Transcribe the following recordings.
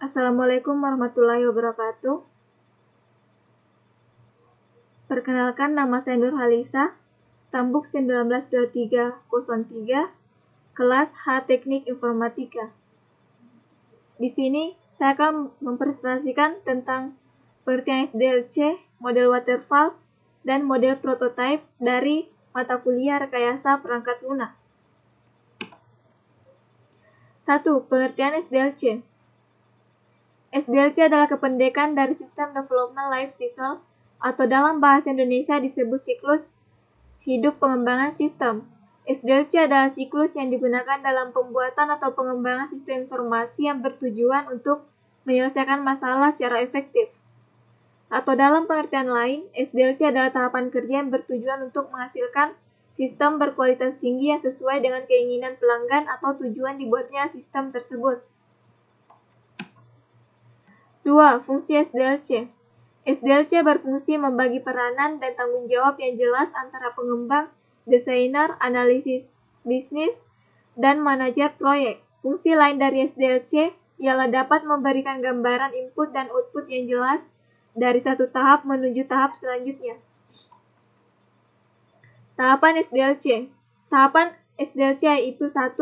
Assalamualaikum warahmatullahi wabarakatuh. Perkenalkan, nama saya Nurhalisa, Stambuk 192303, kelas H Teknik Informatika. Di sini saya akan mempresentasikan tentang pengertian SDLC, model waterfall, dan model prototype dari mata kuliah Rekayasa Perangkat Lunak. 1. Pengertian SDLC. SDLC adalah kependekan dari System Development Life Cycle, atau dalam bahasa Indonesia disebut siklus hidup pengembangan sistem. SDLC adalah siklus yang digunakan dalam pembuatan atau pengembangan sistem informasi yang bertujuan untuk menyelesaikan masalah secara efektif. Atau dalam pengertian lain, SDLC adalah tahapan kerja yang bertujuan untuk menghasilkan sistem berkualitas tinggi yang sesuai dengan keinginan pelanggan atau tujuan dibuatnya sistem tersebut. 2. Fungsi SDLC. SDLC berfungsi membagi peranan dan tanggung jawab yang jelas antara pengembang, desainer, analisis bisnis, dan manajer proyek. Fungsi lain dari SDLC ialah dapat memberikan gambaran input dan output yang jelas dari satu tahap menuju tahap selanjutnya. Tahapan SDLC. Tahapan SDLC yaitu 1.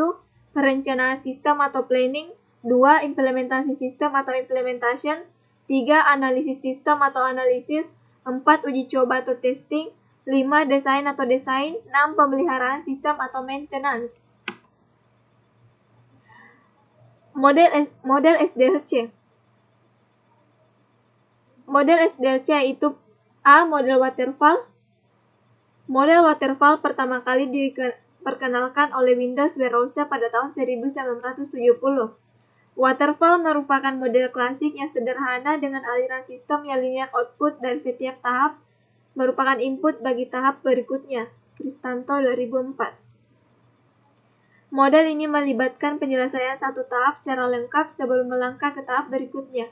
Perencanaan sistem atau planning, 2. Implementasi sistem atau implementation, 3. Analisis sistem atau analisis, 4. Uji coba atau testing, 5. Desain atau desain, 6. Pemeliharaan sistem atau maintenance. Model SDLC. Model SDLC itu A. Model waterfall. Model waterfall pertama kali diperkenalkan oleh Windows Browser pada tahun 1970. Waterfall merupakan model klasik yang sederhana dengan aliran sistem yang linear output dari setiap tahap merupakan input bagi tahap berikutnya. Kristanto 2004. Model ini melibatkan penyelesaian satu tahap secara lengkap sebelum melangkah ke tahap berikutnya.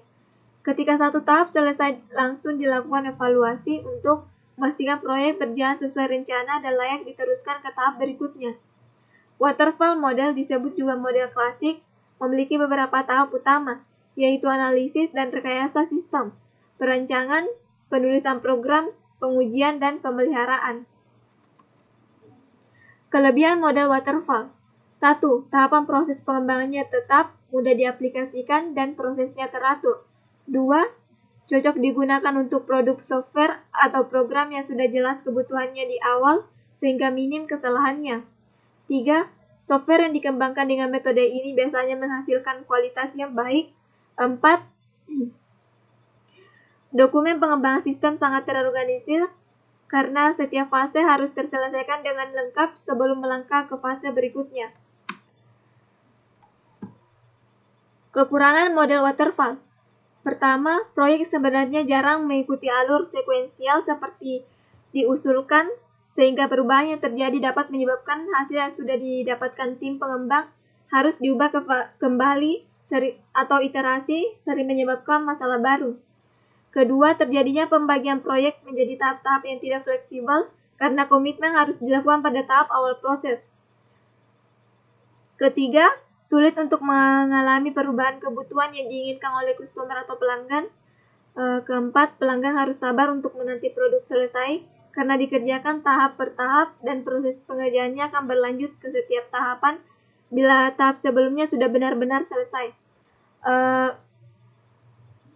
Ketika satu tahap selesai, langsung dilakukan evaluasi untuk memastikan proyek berjalan sesuai rencana dan layak diteruskan ke tahap berikutnya. Waterfall model disebut juga model klasik, memiliki beberapa tahap utama, yaitu analisis dan rekayasa sistem, perancangan, penulisan program, pengujian, dan pemeliharaan. Kelebihan model waterfall. 1. Tahapan proses pengembangannya tetap, mudah diaplikasikan, dan prosesnya teratur. 2. Cocok digunakan untuk produk software atau program yang sudah jelas kebutuhannya di awal, sehingga minim kesalahannya. 3. Software yang dikembangkan dengan metode ini biasanya menghasilkan kualitas yang baik. 4. Dokumen pengembangan sistem sangat terorganisir karena setiap fase harus terselesaikan dengan lengkap sebelum melangkah ke fase berikutnya. Kekurangan model waterfall. Pertama, proyek sebenarnya jarang mengikuti alur sekuensial seperti diusulkan, sehingga perubahan yang terjadi dapat menyebabkan hasil yang sudah didapatkan tim pengembang harus diubah kembali atau iterasi, sering menyebabkan masalah baru. Kedua, terjadinya pembagian proyek menjadi tahap-tahap yang tidak fleksibel karena komitmen harus dilakukan pada tahap awal proses. Ketiga, sulit untuk mengalami perubahan kebutuhan yang diinginkan oleh customer atau pelanggan. Keempat, pelanggan harus sabar untuk menanti produk selesai karena dikerjakan tahap per tahap dan proses pengerjaannya akan berlanjut ke setiap tahapan bila tahap sebelumnya sudah benar-benar selesai.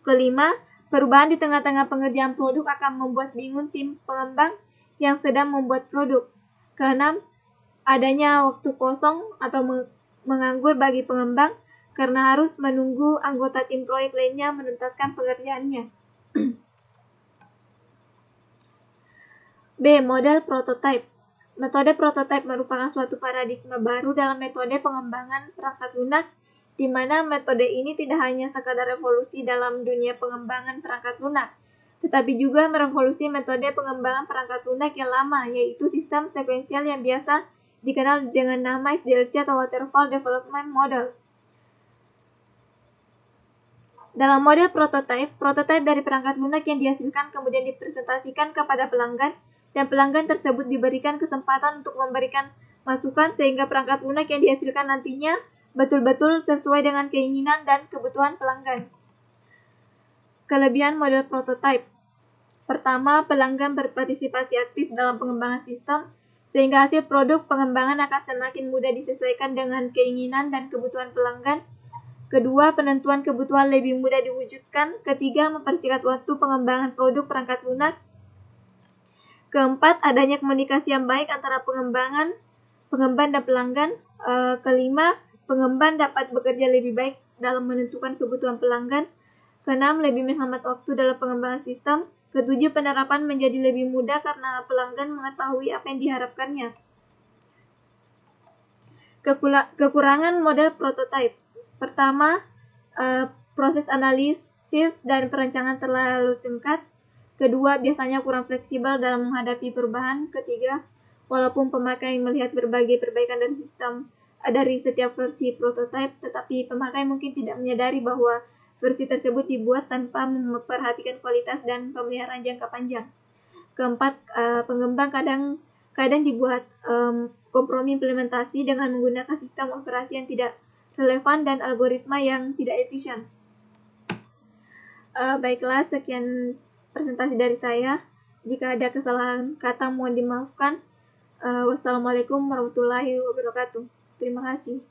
Kelima, perubahan di tengah-tengah pengerjaan produk akan membuat bingung tim pengembang yang sedang membuat produk. Keenam, adanya waktu kosong atau menganggur bagi pengembang karena harus menunggu anggota tim proyek lainnya menuntaskan pekerjaannya. B. Model prototype. Metode prototype merupakan suatu paradigma baru dalam metode pengembangan perangkat lunak, di mana metode ini tidak hanya sekadar revolusi dalam dunia pengembangan perangkat lunak, tetapi juga merevolusi metode pengembangan perangkat lunak yang lama, yaitu sistem sekuensial yang biasa dikenal dengan nama SDLC atau Waterfall Development Model. Dalam model prototype dari perangkat lunak yang dihasilkan kemudian dipresentasikan kepada pelanggan, dan pelanggan tersebut diberikan kesempatan untuk memberikan masukan sehingga perangkat lunak yang dihasilkan nantinya betul-betul sesuai dengan keinginan dan kebutuhan pelanggan. Kelebihan model prototype. Pertama, pelanggan berpartisipasi aktif dalam pengembangan sistem, sehingga hasil produk pengembangan akan semakin mudah disesuaikan dengan keinginan dan kebutuhan pelanggan. Kedua, penentuan kebutuhan lebih mudah diwujudkan. Ketiga, mempersingkat waktu pengembangan produk perangkat lunak. Keempat, adanya komunikasi yang baik antara pengembang dan pelanggan. Kelima, pengembang dapat bekerja lebih baik dalam menentukan kebutuhan pelanggan. Keenam, lebih menghemat waktu dalam pengembangan sistem. Ketujuh, penerapan menjadi lebih mudah karena pelanggan mengetahui apa yang diharapkannya. Kekurangan model prototype. Pertama, proses analisis dan perencanaan terlalu singkat. Kedua, biasanya kurang fleksibel dalam menghadapi perubahan. Ketiga, walaupun pemakai melihat berbagai perbaikan dari sistem dari setiap versi prototype, tetapi pemakai mungkin tidak menyadari bahwa versi tersebut dibuat tanpa memperhatikan kualitas dan pemeliharaan jangka panjang. Keempat, pengembang kadang dibuat kompromi implementasi dengan menggunakan sistem operasi yang tidak relevan dan algoritma yang tidak efisien. Baiklah, sekian presentasi dari saya. Jika ada kesalahan kata mohon dimaafkan. Wassalamualaikum warahmatullahi wabarakatuh. Terima kasih.